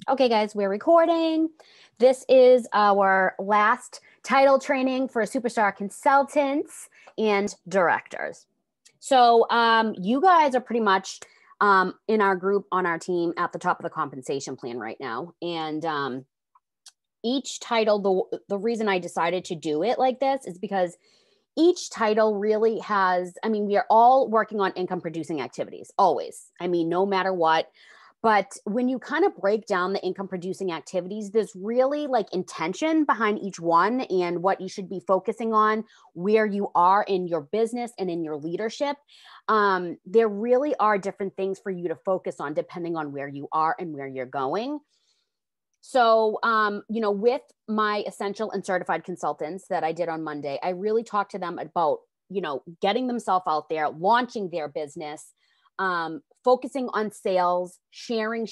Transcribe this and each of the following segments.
Okay, guys, we're recording. This is our last title training for superstar consultants and directors. So you guys are pretty much in our group on our team at the top of the compensation plan right now. And each title, the reason I decided to do it like this is because each title really has, I mean, we are all working on income producing activities, always. I mean, no matter what. But when you kind of break down the income producing activities, there's really like intention behind each one and what you should be focusing on, where you are in your business and in your leadership. There really are different things for you to focus on depending on where you are and where you're going. So, with my essential and certified consultants that I did on Monday, I really talked to them about, getting themselves out there, launching their business, focusing on sales, sharing,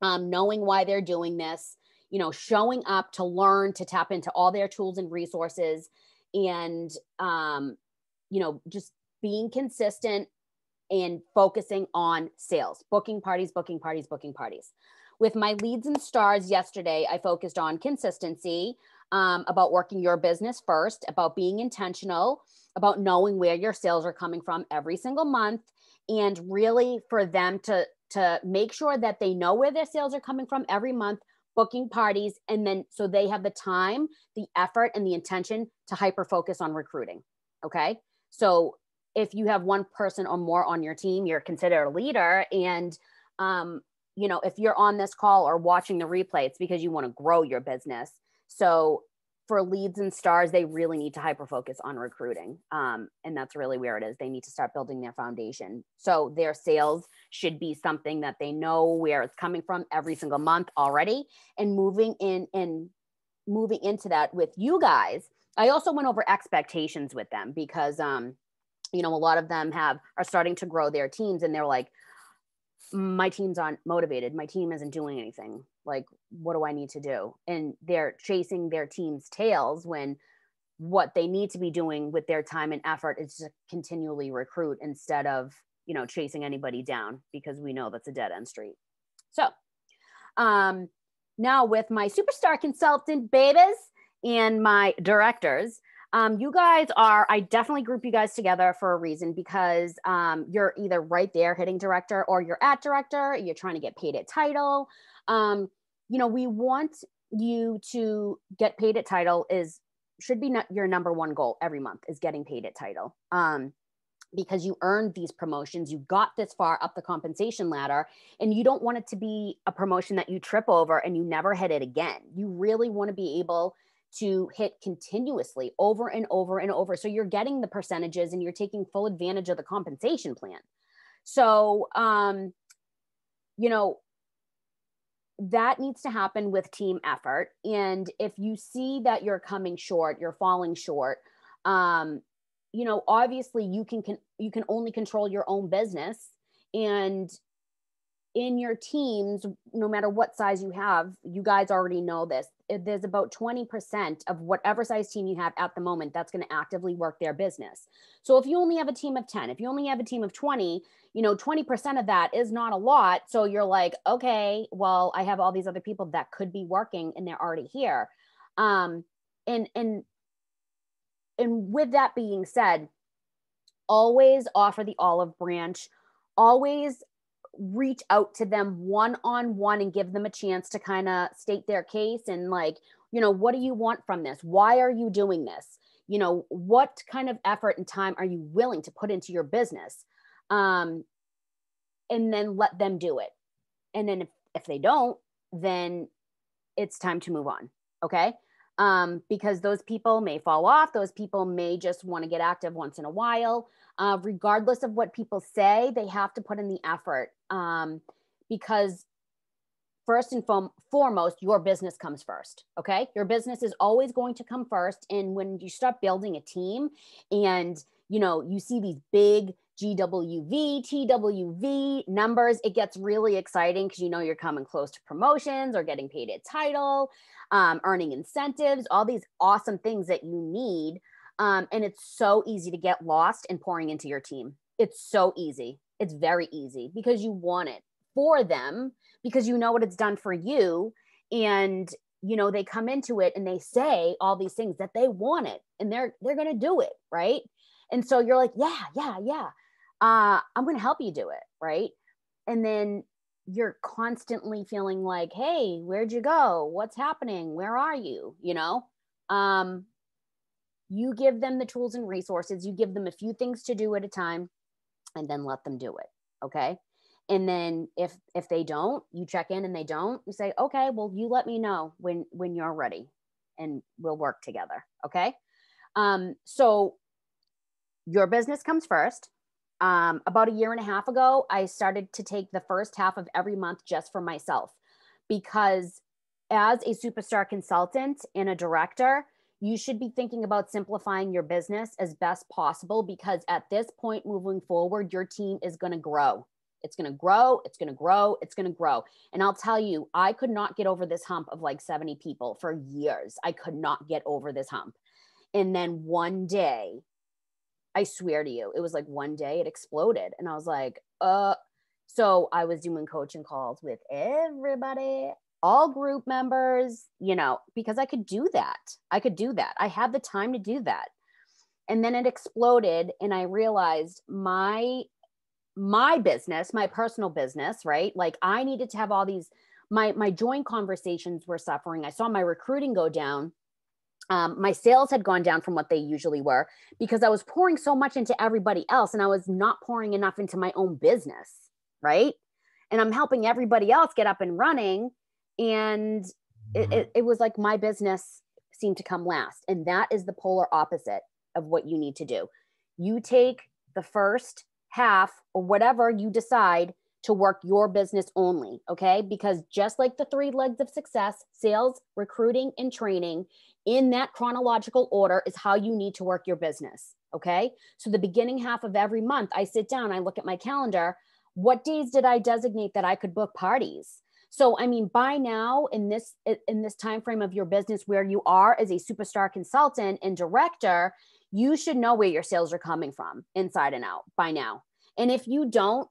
knowing why they're doing this, showing up to learn, to tap into all their tools and resources, and, just being consistent and focusing on sales, booking parties. With my leads and stars yesterday, I focused on consistency, about working your business first, about being intentional, about knowing where your sales are coming from every single month, and really for them to make sure that they know where their sales are coming from every month, booking parties, and then so they have the time, the effort, and the intention to hyper focus on recruiting. Okay. So if you have one person or more on your team, you're considered a leader. And, if you're on this call or watching the replay, it's because you want to grow your business. So for leads and stars, they really need to hyper focus on recruiting. And that's really where it is. They need to start building their foundation. So their sales should be something that they know where it's coming from every single month already, and moving into that with you guys. I also went over expectations with them because, a lot of them are starting to grow their teams, and they're like, my team's aren't motivated. My team isn't doing anything. Like, what do I need to do? And they're chasing their team's tails when what they need to be doing with their time and effort is to continually recruit instead of, chasing anybody down, because we know that's a dead end street. So now with my superstar consultant babies and my directors, you guys I definitely group you guys together for a reason, because you're either right there hitting director, or you're at director, you're trying to get paid at title. We want you to get paid at title should be your number one goal every month, is getting paid at title. Because you earned these promotions, you got this far up the compensation ladder, and you don't want it to be a promotion that you trip over and you never hit it again. You really want to be able to hit continuously over and over and over. So you're getting the percentages and you're taking full advantage of the compensation plan. So, that needs to happen with team effort. And if you see that you're coming short, you're falling short, obviously you can only control your own business. And in your teams, no matter what size you have, you guys already know this, there's about 20% of whatever size team you have at the moment that's going to actively work their business. So if you only have a team of 10, if you only have a team of 20, 20% of that is not a lot. So you're like, okay, well, I have all these other people that could be working and they're already here. And with that being said, always offer the olive branch, always reach out to them one-on-one and give them a chance to kind of state their case and what do you want from this? Why are you doing this? What kind of effort and time are you willing to put into your business? And then let them do it. And then if they don't, then it's time to move on. Okay. Because those people may fall off. Those people may just want to get active once in a while. Regardless of what people say, they have to put in the effort, because first and foremost, your business comes first. Okay. Your business is always going to come first. And when you start building a team and, you see these big GWV, TWV numbers, it gets really exciting because you're coming close to promotions or getting paid at title, earning incentives, all these awesome things that you need. And it's so easy to get lost in pouring into your team. It's so easy. It's very easy because you want it. for them because you know what it's done for you. And, you know, they come into it and they say all these things that they want it, and they're going to do it. Right. And so you're like, yeah. I'm going to help you do it. Right. And then you're constantly feeling like, hey, where'd you go? What's happening? Where are you? You know, you give them the tools and resources, you give them a few things to do at a time, and then let them do it. Okay. And then if they don't, you check in and they don't, you say, okay, well, you let me know when you're ready and we'll work together. Okay. So your business comes first. About a year and a half ago, I started to take the first half of every month just for myself, because as a superstar consultant and a director, you should be thinking about simplifying your business as best possible, because at this point moving forward, your team is going to grow. It's going to grow. It's going to grow. It's going to grow. And I'll tell you, I could not get over this hump of like 70 people for years. I could not get over this hump. And then one day, I swear to you, it was like one day it exploded. And I was like, so I was doing coaching calls with everybody, all group members, you know, because I could do that. I had the time to do that. And then it exploded. And I realized my business, my personal business, right? Like I needed to have all these, my joint conversations were suffering. I saw my recruiting go down. My sales had gone down from what they usually were because I was pouring so much into everybody else and I was not pouring enough into my own business. Right. And I'm helping everybody else get up and running. And it was like my business seemed to come last. And that is the polar opposite of what you need to do. You take the first half or whatever you decide to work your business only. Okay. Because just like the 3 legs of success, sales, recruiting, and training, in that chronological order is how you need to work your business. Okay. So the beginning half of every month, I sit down, I look at my calendar. What days did I designate that I could book parties? So, I mean, by now in this time frame of your business where you are as a superstar consultant and director, you should know where your sales are coming from inside and out by now. And if you don't,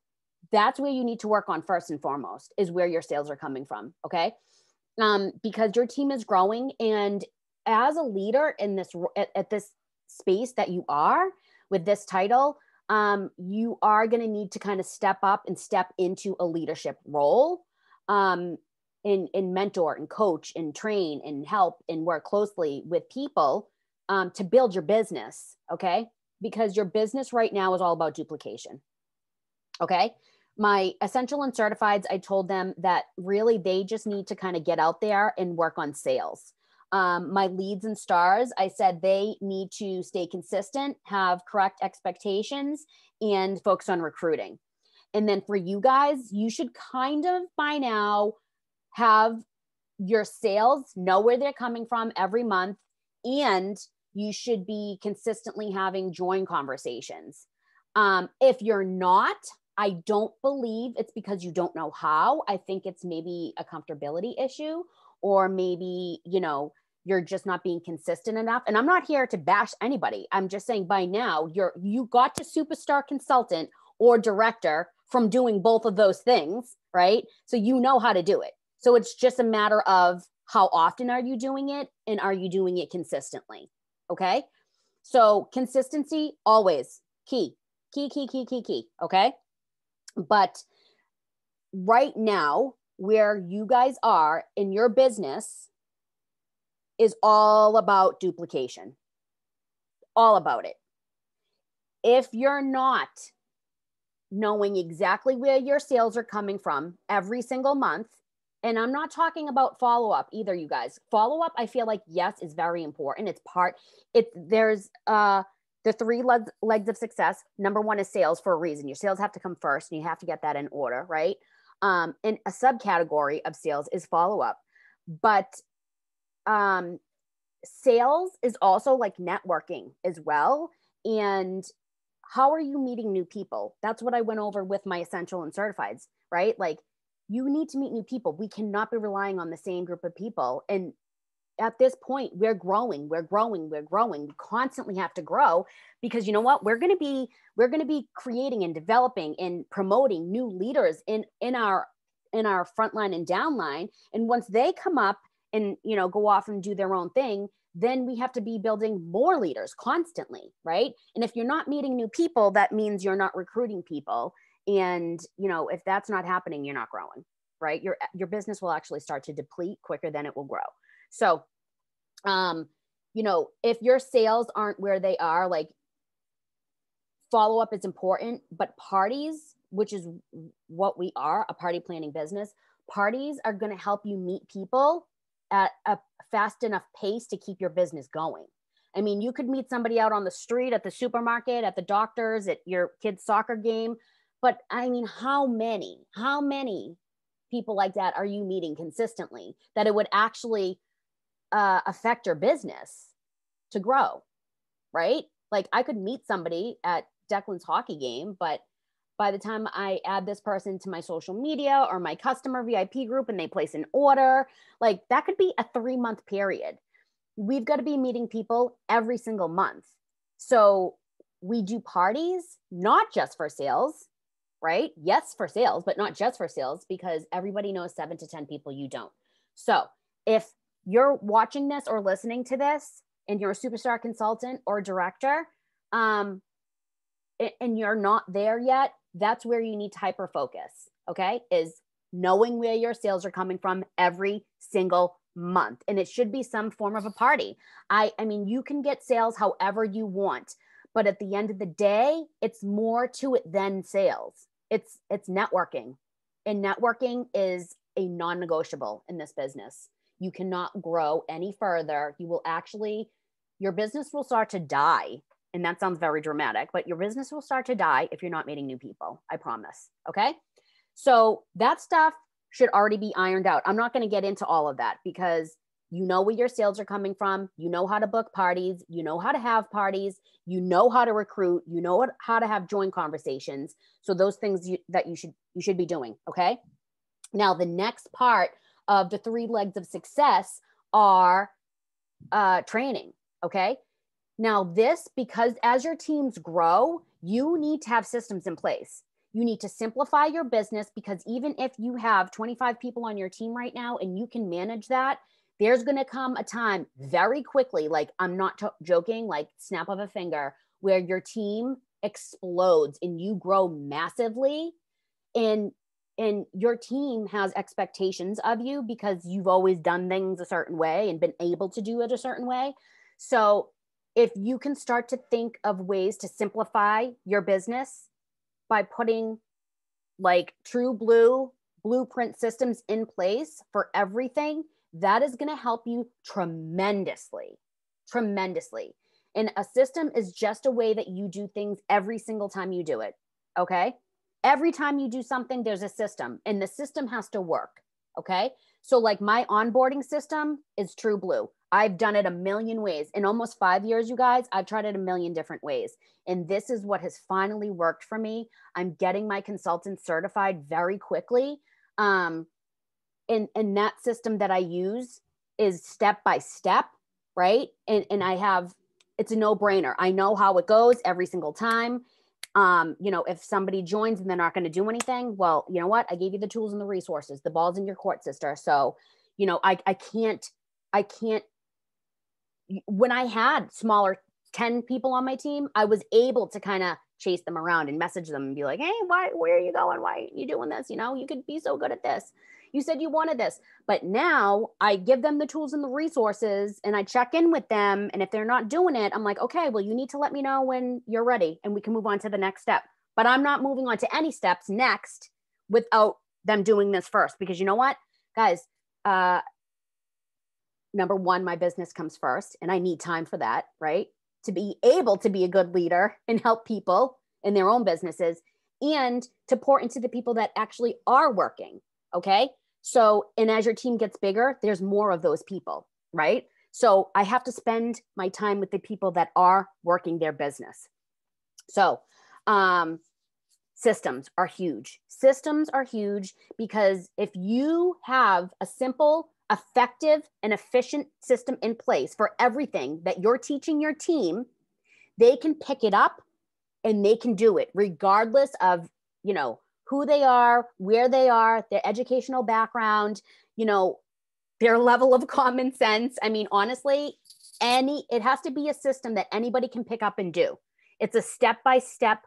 that's where you need to work on first and foremost, is where your sales are coming from. Okay. Because your team is growing, and as a leader in this, at this space that you are with this title, you are going to need to kind of step up and step into a leadership role, and mentor and coach and train and help and work closely with people, to build your business. Okay. Because your business right now is all about duplication. Okay. My essential and certifieds, I told them that really they just need to kind of get out there and work on sales. My leads and stars, I said they need to stay consistent, have correct expectations, and focus on recruiting. And then for you guys, you should kind of by now have your sales, know where they're coming from every month, and you should be consistently having join conversations. If you're not, I don't believe it's because you don't know how. I think it's maybe a comfortability issue, or maybe, you know, you're just not being consistent enough. And I'm not here to bash anybody. I'm just saying by now you got to superstar consultant or director from doing both of those things, right? So you know how to do it. So it's just a matter of how often are you doing it, and are you doing it consistently? Okay. So consistency, always key. Okay. But right now, where you guys are in your business is all about duplication, all about it. If you're not knowing exactly where your sales are coming from every single month, and I'm not talking about follow-up either, you guys. Follow-up, I feel like, yes, is very important. There's the 3 legs of success. Number 1 is sales for a reason. Your sales have to come first, and you have to get that in order, right? And a subcategory of sales is follow-up. But sales is also like networking as well. And how are you meeting new people? That's what I went over with my essential and certifieds, right? Like, you need to meet new people. We cannot be relying on the same group of people. And at this point, we're growing. We constantly have to grow, because you know what? We're going to be creating and developing and promoting new leaders in our in our frontline and downline. And once they come up and, you know, go off and do their own thing, then we have to be building more leaders constantly, right? And if you're not meeting new people, that means you're not recruiting people. And, you know, if that's not happening, you're not growing, right? Your business will actually start to deplete quicker than it will grow. So, you know, if your sales aren't where they are, like, follow-up is important, but parties, which is what we are, a party planning business, parties are going to help you meet people at a fast enough pace to keep your business going. I mean, you could meet somebody out on the street, at the supermarket, at the doctor's, at your kid's soccer game. But I mean, how many people like that are you meeting consistently that it would actually affect your business to grow, right? Like, I could meet somebody at Declan's hockey game, but by the time I add this person to my social media or my customer VIP group and they place an order, like, that could be a 3-month period. We've got to be meeting people every single month. So we do parties, not just for sales, right? Yes, for sales, but not just for sales, because everybody knows 7 to 10 people you don't. So if you're watching this or listening to this and you're a superstar consultant or director, and you're not there yet, that's where you need to hyper focus. Okay. Is knowing where your sales are coming from every single month. And it should be some form of a party. I mean, you can get sales however you want, but at the end of the day, it's more to it than sales. It's networking, and networking is a non-negotiable in this business. You cannot grow any further. Your business will start to die. And that sounds very dramatic, but your business will start to die if you're not meeting new people. I promise. Okay. So that stuff should already be ironed out. I'm not going to get into all of that because you know where your sales are coming from. You know how to book parties. You know how to have parties. You know how to recruit. You know how to have joint conversations. So those things that you should be doing. Okay. Now, the next part of the 3 legs of success are training. Okay. Now because as your teams grow, you need to have systems in place. You need to simplify your business, because even if you have 25 people on your team right now and you can manage that, there's going to come a time very quickly, like, I'm not joking, like snap of a finger, where your team explodes and you grow massively, and your team has expectations of you because you've always done things a certain way and been able to do it a certain way. So if you can start to think of ways to simplify your business by putting like true blueprint systems in place for everything, that is going to help you tremendously. And a system is just a way that you do things every single time you do it. Okay. Every time you do something, there's a system, and the system has to work. Okay. So like, my onboarding system is True Blue. I've done it a million ways. In almost 5 years, you guys, I've tried it a million different ways. And this is what has finally worked for me. I'm getting my consultants certified very quickly. And that system that I use is step by step, right? And it's a no-brainer. I know how it goes every single time. You know, if somebody joins and they're not going to do anything, well, you know what? I gave you the tools and the resources. The ball's in your court, sister. So, you know, I can't, when I had smaller 10 people on my team, I was able to kind of chase them around and message them and be like, hey, where are you going? Why are you doing this? You know, you could be so good at this. You said you wanted this. But now I give them the tools and the resources, and I check in with them. And if they're not doing it, I'm like, okay, well, you need to let me know when you're ready and we can move on to the next step. But I'm not moving on to any steps next without them doing this first, because you know what, guys, number one, my business comes first, and I need time for that, right? To be able to be a good leader and help people in their own businesses, and to pour into the people that actually are working. Okay. So, and as your team gets bigger, there's more of those people, right? So I have to spend my time with the people that are working their business. So, systems are huge. Systems are huge, because if you have a simple, effective, and efficient system in place for everything that you're teaching your team, they can pick it up and they can do it regardless of, you know, who they are, where they are, their educational background, you know, their level of common sense. I mean, honestly, it has to be a system that anybody can pick up and do. It's a step-by-step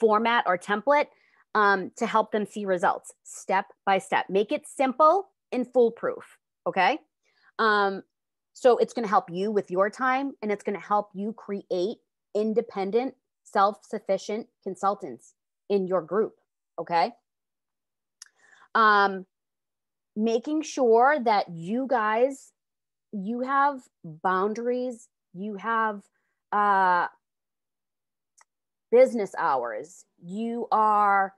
format or template to help them see results, step by step. Make it simple and foolproof, okay? So it's going to help you with your time, and it's going to help you create independent, self-sufficient consultants in your group, okay? Making sure that you guys, you have boundaries, you have business hours, you are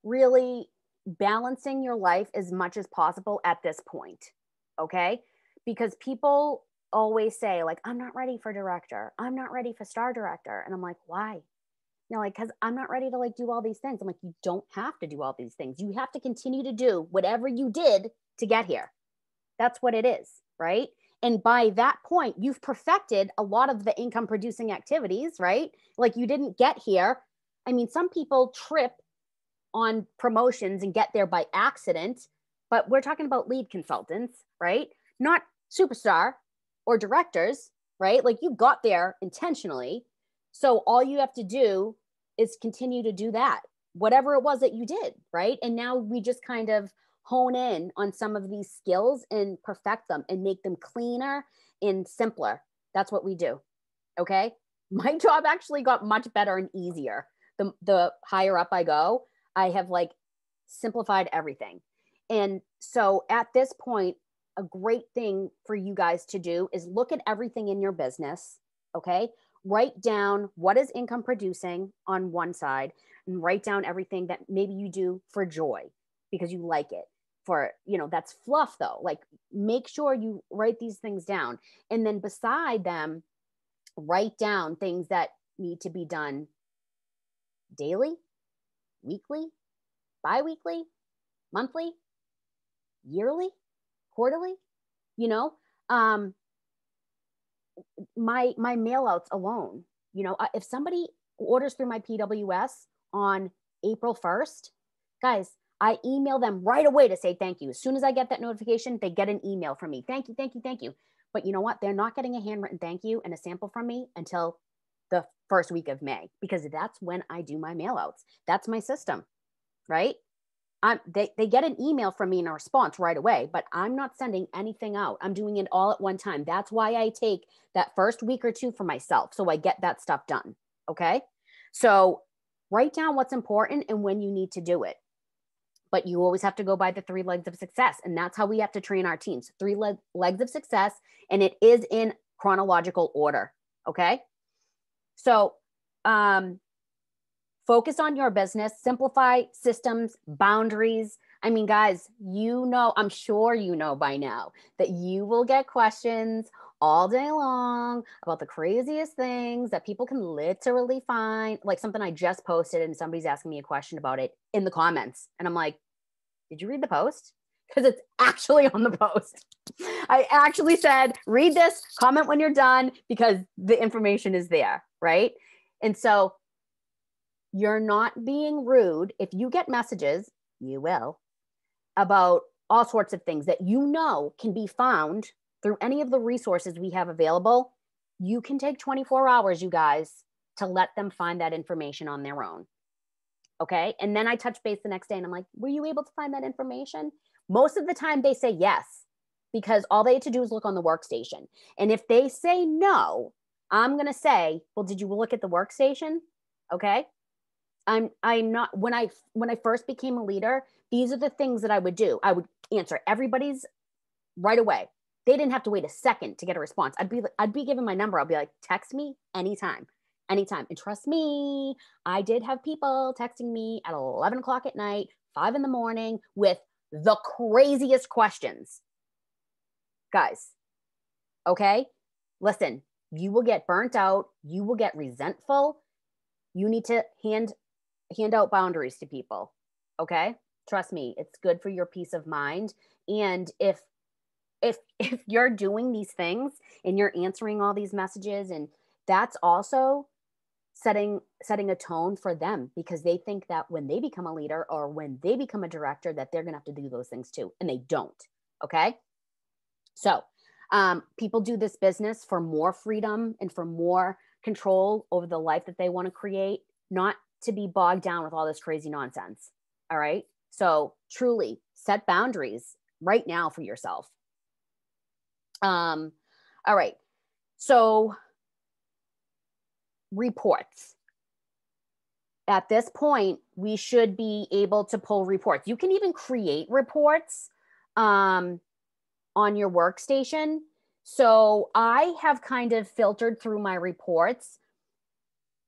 really balancing your life as much as possible at this point, okay? Because people always say, like, I'm not ready for director, I'm not ready for star director. And I'm like, why? You know, like, because I'm not ready to like do all these things. I'm like, you don't have to do all these things. You have to continue to do whatever you did to get here. That's what it is, right? And by that point, you've perfected a lot of the income producing activities, right? Like, you didn't get here. I mean, some people trip on promotions and get there by accident, but we're talking about lead consultants, right? Not superstar or directors, right? Like, you got there intentionally. So all you have to do is continue to do that, whatever it was that you did, right? And now we just kind of hone in on some of these skills and perfect them and make them cleaner and simpler. That's what we do, okay? My job actually got much better and easier. The higher up I go, I have like simplified everything. And so at this point, a great thing for you guys to do is look at everything in your business, okay? Write down what is income producing on one side, and write down everything that maybe you do for joy because you like it. For, you know, that's fluff though. Like, make sure you write these things down. And then beside them, write down things that need to be done daily, weekly, bi-weekly, monthly, yearly, quarterly, you know, my mail outs alone, you know, if somebody orders through my PWS on April 1st, guys, I email them right away to say thank you. As soon as I get that notification, they get an email from me. Thank you, thank you, thank you. But you know what? They're not getting a handwritten thank you and a sample from me until the first week of May, because that's when I do my mail outs. That's my system, right? They get an email from me in a response right away, but I'm not sending anything out. I'm doing it all at one time. That's why I take that first week or two for myself, so I get that stuff done, okay? So write down what's important and when you need to do it. But you always have to go by the 3 legs of success, and that's how we have to train our teams. 3 legs of success, and it is in chronological order, okay? So focus on your business, simplify systems, boundaries. I mean, guys, you know, I'm sure you know by now that you will get questions all day long about the craziest things that people can literally find. Like something I just posted and somebody's asking me a question about it in the comments. And I'm like, did you read the post? Because it's actually on the post. I actually said, read this, comment when you're done, because the information is there, right? And so you're not being rude. If you get messages, you will, about all sorts of things that you know can be found through any of the resources we have available, you can take 24 hours, you guys, to let them find that information on their own. Okay. And then I touch base the next day and I'm like, were you able to find that information? Most of the time they say yes, because all they had to do is look on the workstation. And if they say no, I'm going to say, well, did you look at the workstation? Okay. I'm not, when I first became a leader, these are the things that I would do. I would answer everybody's right away. They didn't have to wait a second to get a response. I'd be given my number. I'll be like, text me anytime. And trust me, I did have people texting me at 11 o'clock at night, 5 in the morning with the craziest questions. Guys, okay? Listen, you will get burnt out. You will get resentful. You need to hand out boundaries to people, okay? Trust me, it's good for your peace of mind. And if you're doing these things and you're answering all these messages, and that's also setting a tone for them, because they think that when they become a leader or when they become a director, that they're going to have to do those things too. And they don't. Okay. So people do this business for more freedom and for more control over the life that they want to create, not to be bogged down with all this crazy nonsense. All right. So truly set boundaries right now for yourself. All right. So reports. At this point, we should be able to pull reports. You can even create reports on your workstation. So I have kind of filtered through my reports,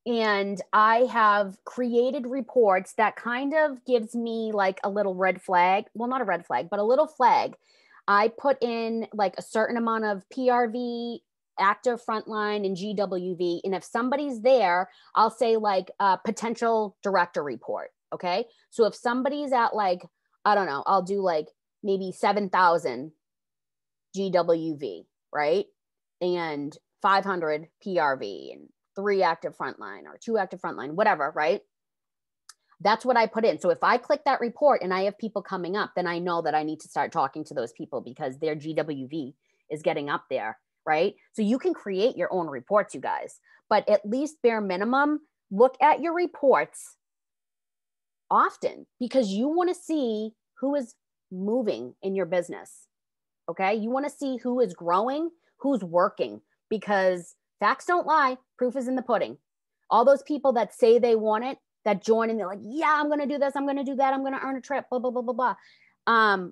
and I have created reports that kind of gives me like a little red flag. Well, not a red flag, but a little flag. I put in like a certain amount of PRV, active frontline, and GWV. And if somebody's there, I'll say like a potential director report. Okay. So if somebody's at like, I don't know, I'll do like maybe 7,000 GWV, right? And 500 PRV and 3 active frontline or 2 active frontline, whatever, right? That's what I put in. So if I click that report and I have people coming up, then I know that I need to start talking to those people because their GWV is getting up there, right? So you can create your own reports, you guys, but at least bare minimum, look at your reports often, because you want to see who is moving in your business. Okay. You want to see who is growing, who's working, because facts don't lie. Proof is in the pudding. All those people that say they want it, that join and they're like, yeah, I'm going to do this, I'm going to do that, I'm going to earn a trip, blah, blah, blah, blah, blah.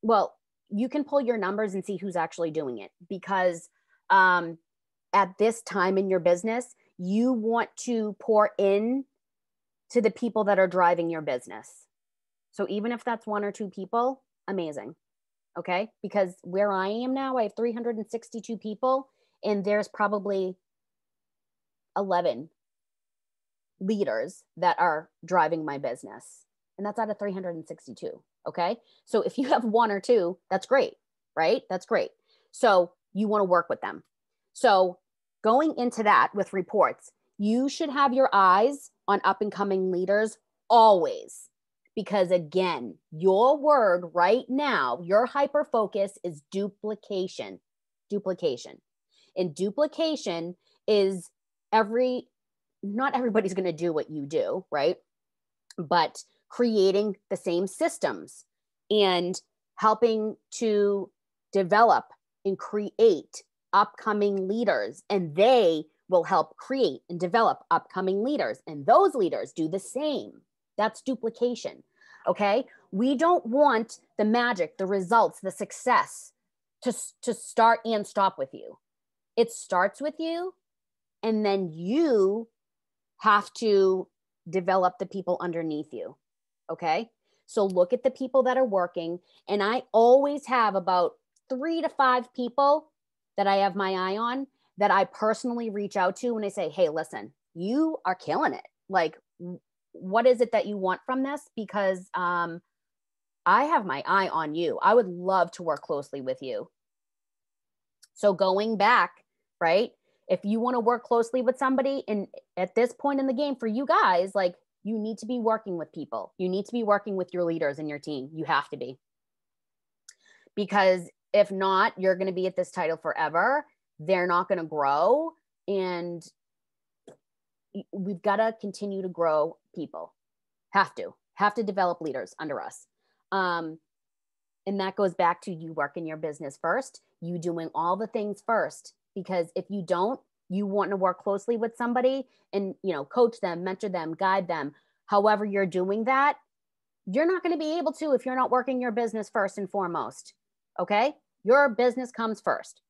Well, you can pull your numbers and see who's actually doing it, because at this time in your business, you want to pour in to the people that are driving your business. So even if that's 1 or 2 people, amazing. Okay. Because where I am now, I have 362 people, and there's probably 11 leaders that are driving my business. And that's out of 362. Okay. So if you have 1 or 2, that's great, right? That's great. So you want to work with them. So going into that with reports, you should have your eyes on up and coming leaders always. Because again, your word right now, your hyper focus is duplication. Duplication. And duplication is not everybody's going to do what you do, right? But creating the same systems and helping to develop and create upcoming leaders. And they will help create and develop upcoming leaders. And those leaders do the same. That's duplication. Okay. We don't want the magic, the results, the success to start and stop with you. It starts with you, and then you have to develop the people underneath you. Okay. So look at the people that are working. And I always have about 3 to 5 people that I have my eye on that I personally reach out to when I say, hey, listen, you are killing it. Like, what is it that you want from this? Because I have my eye on you. I would love to work closely with you. So going back, right? If you want to work closely with somebody, and at this point in the game for you guys, like, you need to be working with people. You need to be working with your leaders in your team. You have to be. Because if not, you're going to be at this title forever. They're not going to grow. And we've got to continue to grow people. Have to develop leaders under us. And that goes back to you working your business first, you doing all the things first, because if you don't, you want to work closely with somebody and, coach them, mentor them, guide them. However you're doing that, you're not going to be able to if you're not working your business first and foremost. Okay. Your business comes first.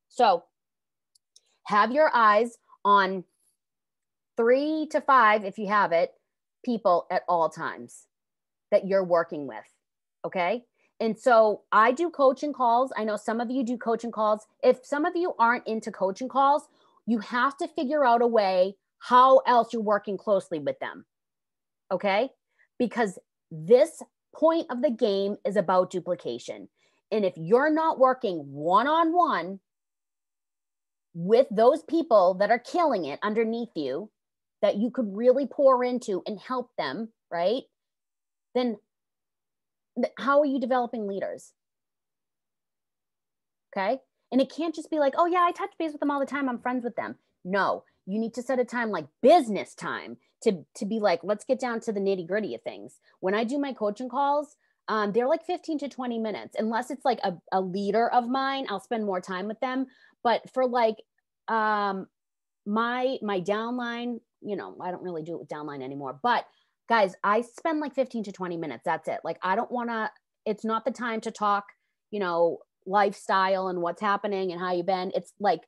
So have your eyes on 3 to 5, if you have it, people at all times that you're working with. Okay. And so I do coaching calls. I know some of you do coaching calls. If some of you aren't into coaching calls, you have to figure out a way how else you're working closely with them. Okay. Because this point of the game is about duplication. And if you're not working one-on-one with those people that are killing it underneath you, that you could really pour into and help them, right? Then how are you developing leaders? Okay. And it can't just be like, oh yeah, I touch base with them all the time, I'm friends with them. No, you need to set a time like business time to be like, let's get down to the nitty gritty of things. When I do my coaching calls, they're like 15 to 20 minutes, unless it's like a leader of mine, I'll spend more time with them. But for like my downline, you know, I don't really do it with downline anymore, but guys, I spend like 15 to 20 minutes. That's it. Like, I don't want to, it's not the time to talk, you know, lifestyle and what's happening and how you've been. It's like,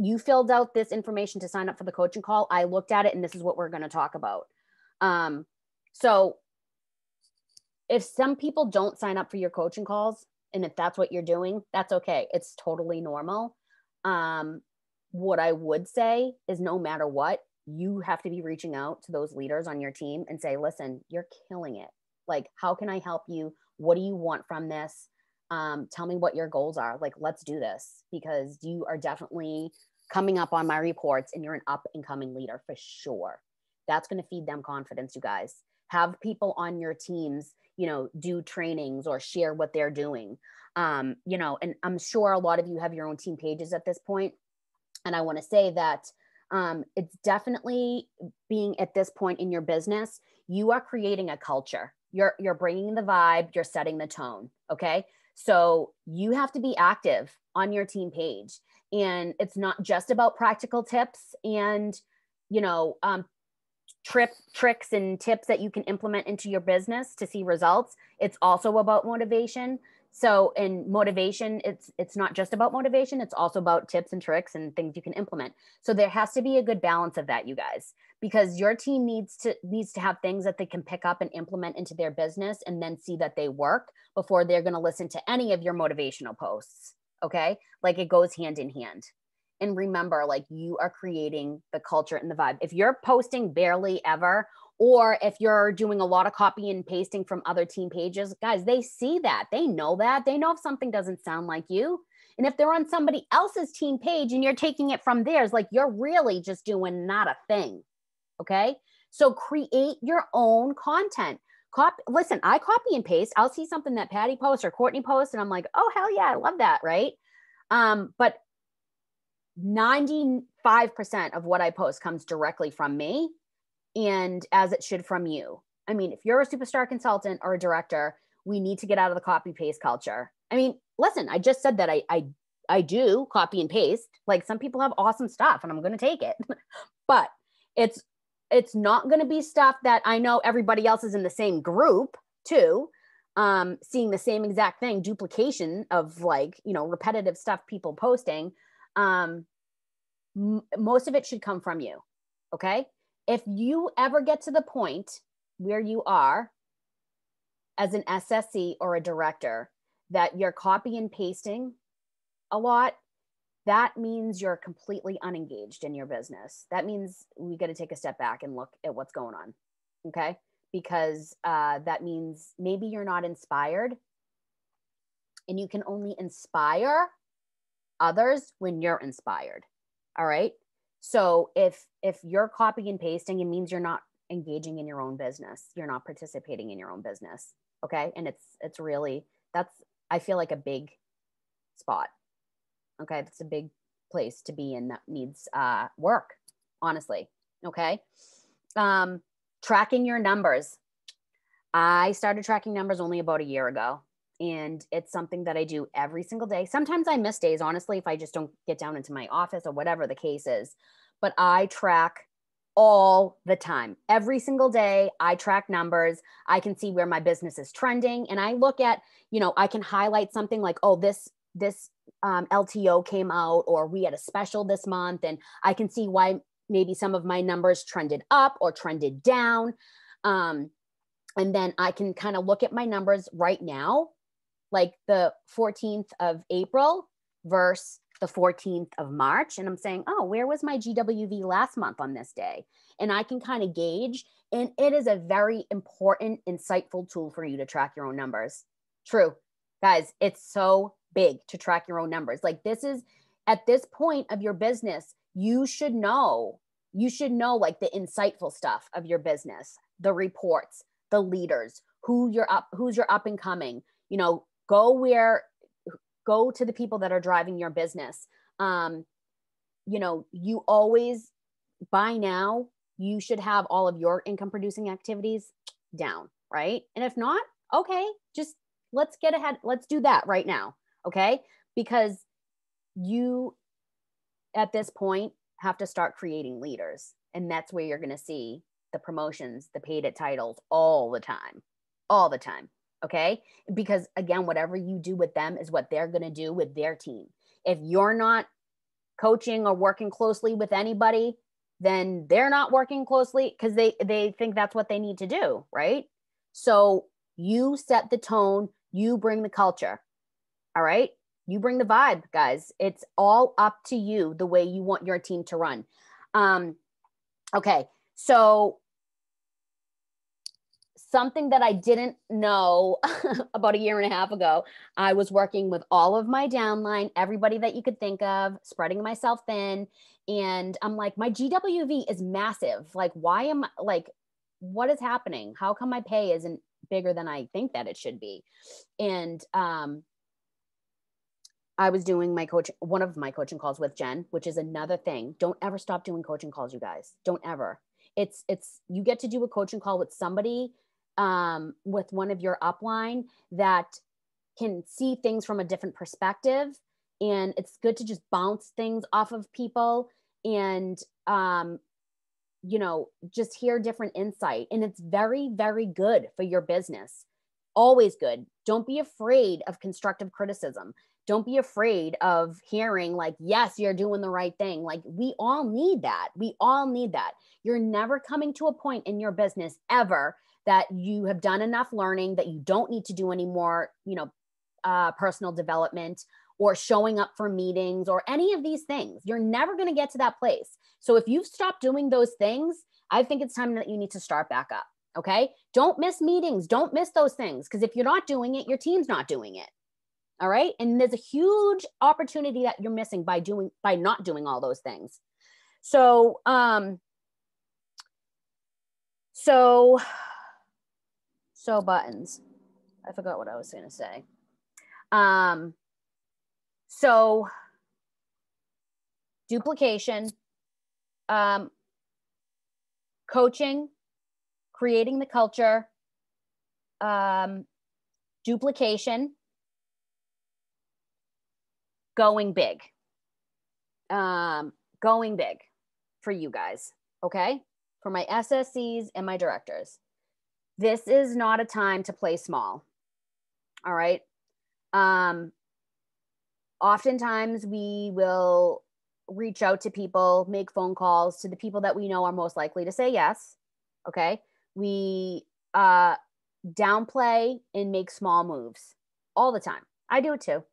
you filled out this information to sign up for the coaching call. I looked at it and this is what we're going to talk about. So if some people don't sign up for your coaching calls, and if that's what you're doing, that's okay. It's totally normal. What I would say is, no matter what, you have to be reaching out to those leaders on your team and say, listen, you're killing it. Like, how can I help you? What do you want from this? Tell me what your goals are. Like, let's do this, because you are definitely coming up on my reports and you're an up and coming leader for sure. That's going to feed them confidence, you guys. Have people on your teams, you know, do trainings or share what they're doing. You know, and I'm sure a lot of you have your own team pages at this point. And I want to say that it's definitely, being at this point in your business, you are creating a culture. You're bringing the vibe, you're setting the tone. Okay. So you have to be active on your team page. And it's not just about practical tips and, you know, tricks and tips that you can implement into your business to see results. It's also about motivation. So in motivation, it's not just about motivation. It's also about tips and tricks and things you can implement. So there has to be a good balance of that, you guys, because your team needs to have things that they can pick up and implement into their business and then see that they work before they're going to listen to any of your motivational posts. Okay. Like, it goes hand in hand. And remember, like, you are creating the culture and the vibe. If you're posting barely ever, or if you're doing a lot of copy and pasting from other team pages, guys, they see that. They know that. They know if something doesn't sound like you. And if they're on somebody else's team page and you're taking it from theirs, like, you're really just doing not a thing. Okay. So create your own content. Listen, I copy and paste. I'll see something that Patty posts or Courtney posts, and I'm like, oh, hell yeah, I love that. Right. But 95% of what I post comes directly from me, and as it should from you. I mean, if you're a superstar consultant or a director, we need to get out of the copy paste culture. I mean, listen, I just said that I do copy and paste. Like, some people have awesome stuff and I'm going to take it, but it's not going to be stuff that I know everybody else is in the same group too. Seeing the same exact thing, duplication of, like, you know, repetitive stuff people posting. Most of it should come from you. Okay. If you ever get to the point where you are as an SSC or a director that you're copy and pasting a lot, that means you're completely unengaged in your business. That means we got to take a step back and look at what's going on. Okay. Because that means maybe you're not inspired, and you can only inspire others when you're inspired. All right. So if you're copy and pasting, it means you're not engaging in your own business. You're not participating in your own business. Okay. And it's really, I feel like a big spot. Okay. That's a big place to be in that needs work, honestly. Okay. Tracking your numbers. I started tracking numbers only about a year ago, and it's something that I do every single day. Sometimes I miss days, honestly, if I just don't get down into my office or whatever the case is, but I track all the time. Every single day, I track numbers. I can see where my business is trending, and I look at, you know, I can highlight something like, oh, this LTO came out, or we had a special this month, and I can see why maybe some of my numbers trended up or trended down. And then I can kind of look at my numbers right now, like the 14th of April versus the 14th of March. And I'm saying, oh, where was my GWV last month on this day? And I can kind of gauge. And it is a very important, insightful tool for you to track your own numbers. True. Guys, it's so big to track your own numbers. Like, this is, at this point of your business, you should know You should know like the insightful stuff of your business, the reports, the leaders, who's your up and coming, you know, go to the people that are driving your business. You know, you always, by now, you should have all of your income producing activities down, right? And if not, okay, just let's get ahead. Let's do that right now. Okay. Because you, at this point, have to start creating leaders. And that's where you're going to see the promotions, the paid titles all the time, all the time. Okay. Because again, whatever you do with them is what they're going to do with their team. If you're not coaching or working closely with anybody, then they're not working closely because they think that's what they need to do, right? So you set the tone, you bring the culture, all right? You bring the vibe, guys. It's all up to you the way you want your team to run. Okay, so something that I didn't know about a year and a half ago, I was working with all of my downline, everybody that you could think of, spreading myself thin. And I'm like, my GWV is massive. Like, why am I like, what is happening? How come my pay isn't bigger than I think that it should be? And I was doing one of my coaching calls with Jen, which is another thing. Don't ever stop doing coaching calls, you guys. Don't ever. It's you get to do a coaching call with somebody, with one of your upline that can see things from a different perspective. And it's good to just bounce things off of people and, you know, just hear different insight. And it's very, very good for your business. Always good. Don't be afraid of constructive criticism. Don't be afraid of hearing like, yes, you're doing the right thing. Like, we all need that. We all need that. You're never coming to a point in your business ever that you have done enough learning that you don't need to do any more, you know, personal development or showing up for meetings or any of these things. You're never going to get to that place. So if you've stopped doing those things, I think it's time that you need to start back up. Okay. Don't miss meetings. Don't miss those things. Because if you're not doing it, your team's not doing it. All right. And there's a huge opportunity that you're missing by not doing all those things. So, so buttons. I forgot what I was going to say. So duplication, coaching, creating the culture, duplication, going big for you guys. Okay. For my SSCs and my directors, this is not a time to play small. All right. Oftentimes we will reach out to people, make phone calls to the people that we know are most likely to say yes. Okay. We downplay and make small moves all the time. I do it too.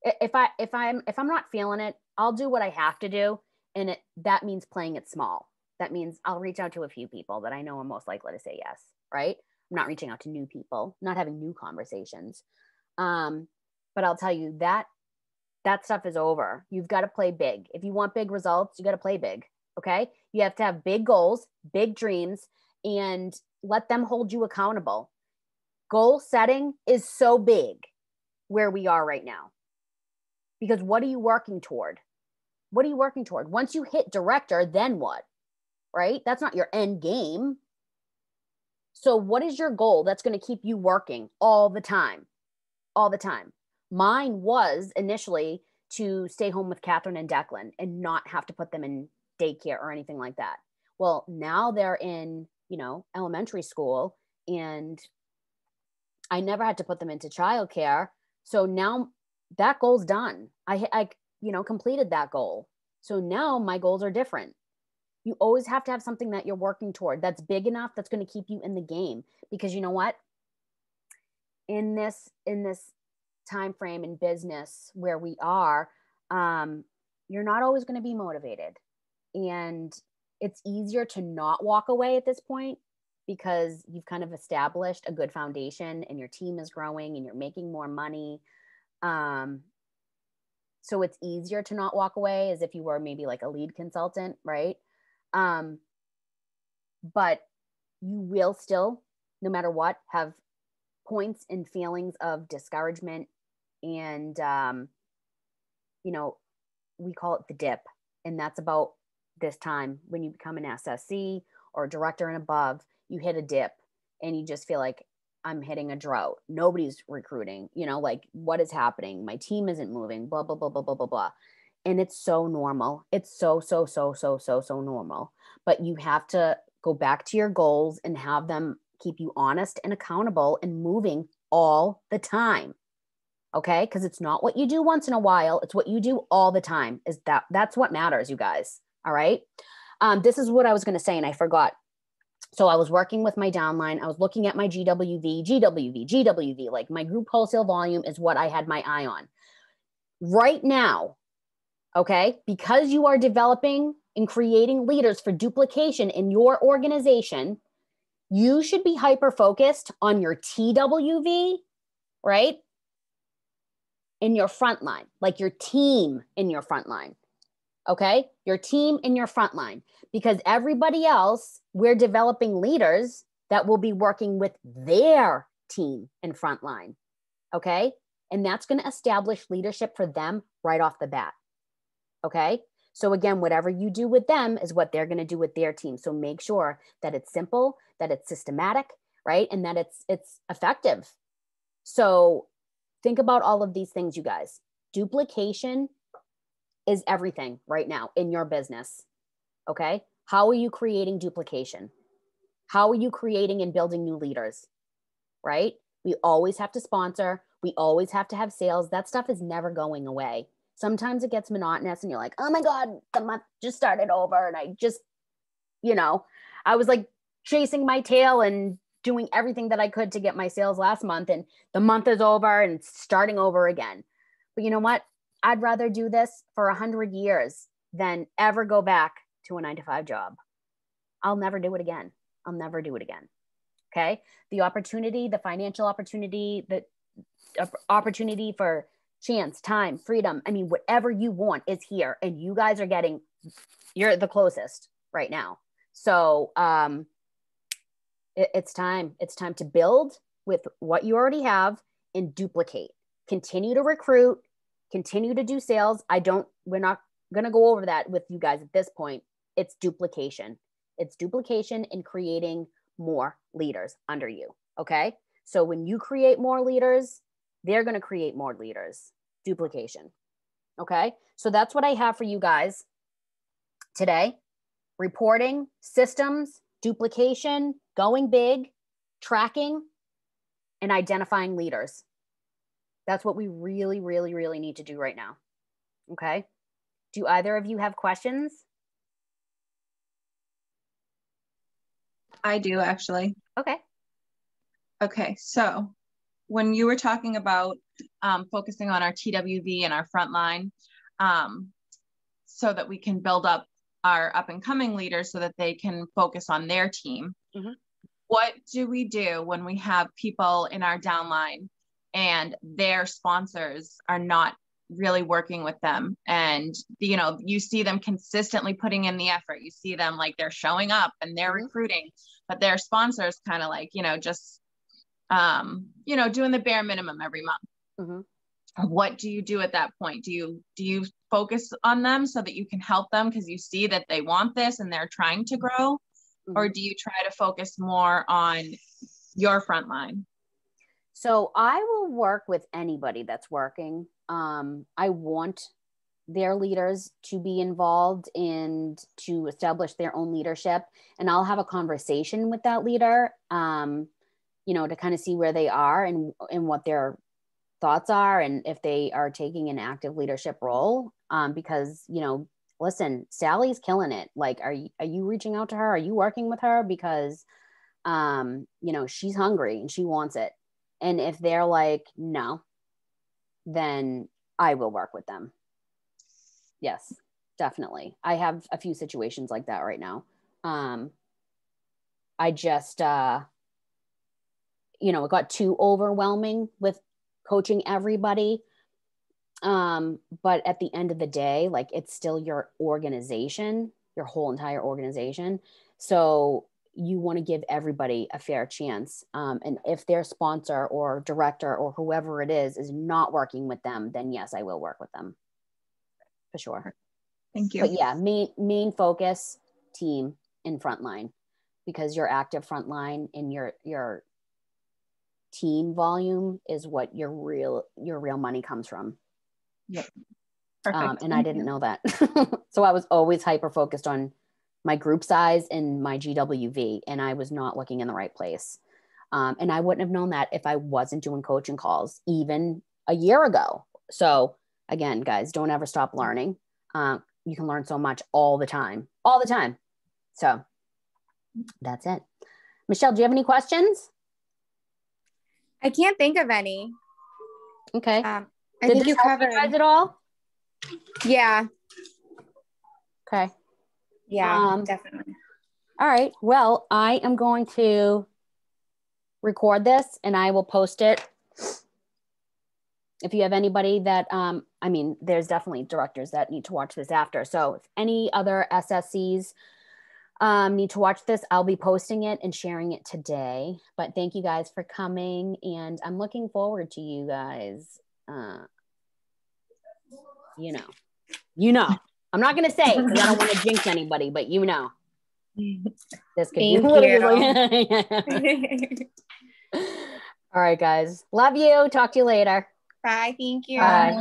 If I'm not feeling it, I'll do what I have to do. And that means playing it small. That means I'll reach out to a few people that I know are most likely to say yes. Right. I'm not reaching out to new people, not having new conversations. But I'll tell you that stuff is over. You've got to play big. If you want big results, you got to play big. Okay. You have to have big goals, big dreams, and let them hold you accountable. Goal setting is so big where we are right now. Because what are you working toward? What are you working toward? Once you hit director, then what? Right? That's not your end game. So what is your goal that's going to keep you working all the time? All the time. Mine was initially to stay home with Catherine and Declan and not have to put them in daycare or anything like that. Well, now they're in, you know, elementary school and I never had to put them into childcare. So now that goal's done. I you know, completed that goal. So now my goals are different. You always have to have something that you're working toward that's big enough that's going to keep you in the game. Because you know what? In this time frame in business where we are, you're not always going to be motivated. And it's easier to not walk away at this point because you've kind of established a good foundation and your team is growing and you're making more money. So it's easier to not walk away as if you were maybe like a lead consultant, right? But you will still, no matter what, have points and feelings of discouragement. And, you know, we call it the dip. And that's about this time when you become an SSC or a director and above, you hit a dip and you just feel like, I'm hitting a drought. Nobody's recruiting, you know, like what is happening? My team isn't moving, blah, blah, blah, blah, blah, blah, blah. And it's so normal. It's so normal. But you have to go back to your goals and have them keep you honest and accountable and moving all the time. Okay? Because it's not what you do once in a while. It's what you do all the time. That's what matters, you guys. All right. This is what I was going to say, and I forgot. So I was working with my downline. I was looking at my GWV, like my group wholesale volume is what I had my eye on. Right now, okay, because you are developing and creating leaders for duplication in your organization, you should be hyper-focused on your TWV, right? In your front line, like your team in your front line. Okay, your team in your front line, because everybody else, we're developing leaders that will be working with their team in front line. Okay, and that's going to establish leadership for them right off the bat. Okay, so again, whatever you do with them is what they're going to do with their team. So make sure that it's simple, that it's systematic, right, and that it's effective. So think about all of these things, you guys. Duplication is everything right now in your business. Okay. How are you creating duplication? How are you creating and building new leaders? Right? We always have to sponsor. We always have to have sales. That stuff is never going away. Sometimes it gets monotonous and you're like, oh my God, the month just started over. And I just, I was like chasing my tail and doing everything that I could to get my sales last month. And the month is over and it's starting over again. But you know what? I'd rather do this for 100 years than ever go back to a 9-to-5 job. I'll never do it again. I'll never do it again. Okay. The opportunity, the financial opportunity, the opportunity for chance, time, freedom. I mean, whatever you want is here, and you guys are you're the closest right now. So, it's time. It's time to build with what you already have and duplicate. Continue to recruit. Continue to do sales. We're not going to go over that with you guys at this point. It's duplication. It's duplication in creating more leaders under you. Okay. So when you create more leaders, they're going to create more leaders. Duplication. Okay. So that's what I have for you guys today. Reporting, systems, duplication, going big, tracking, and identifying leaders. That's what we really, really, really need to do right now. Okay. Do either of you have questions? I do, actually. Okay. Okay. So when you were talking about focusing on our TWV and our frontline, so that we can build up our up and coming leaders so that they can focus on their team. Mm-hmm. What do we do when we have people in our downline and their sponsors are not really working with them? And, you see them consistently putting in the effort. You see them like they're showing up and they're mm-hmm. recruiting, but their sponsors kind of like, just, doing the bare minimum every month. Mm-hmm. What do you do at that point? Do you focus on them so that you can help them because you see that they want this and they're trying to grow? Mm-hmm. Or do you try to focus more on your front line? So I will work with anybody that's working. I want their leaders to be involved and to establish their own leadership. And I'll have a conversation with that leader, to kind of see where they are and what their thoughts are and if they are taking an active leadership role. Because, listen, Sally's killing it. Like, are you reaching out to her? Are you working with her? Because, she's hungry and she wants it. And if they're like, no, then I will work with them. Yes, definitely. I have a few situations like that right now. I just, it got too overwhelming with coaching everybody. But at the end of the day, like, it's still your organization. your whole entire organization. So you want to give everybody a fair chance. And if their sponsor or director or whoever it is not working with them, then yes, I will work with them for sure. Thank you. But yeah, main focus, team and frontline, because your active frontline and your team volume is what your real money comes from. Yep. Perfect. And I didn't know that. So I was always hyper focused on my group size and my GWV, and I was not looking in the right place. And I wouldn't have known that if I wasn't doing coaching calls even a year ago. So again, guys, don't ever stop learning. You can learn so much all the time. So that's it. Michelle, do you have any questions? I can't think of any. Okay. I Did think this you help covered you guys at all? Yeah. Okay. Yeah, definitely. All right. Well, I am going to record this and I will post it. If you have anybody that, I mean, there's definitely directors that need to watch this after. So if any other SSCs need to watch this, I'll be posting it and sharing it today. But thank you guys for coming. And I'm looking forward to you guys. You know, I'm not going to say because I don't want to jinx anybody, but this could be literally. All right, guys. Love you. Talk to you later. Bye. Thank you. Bye.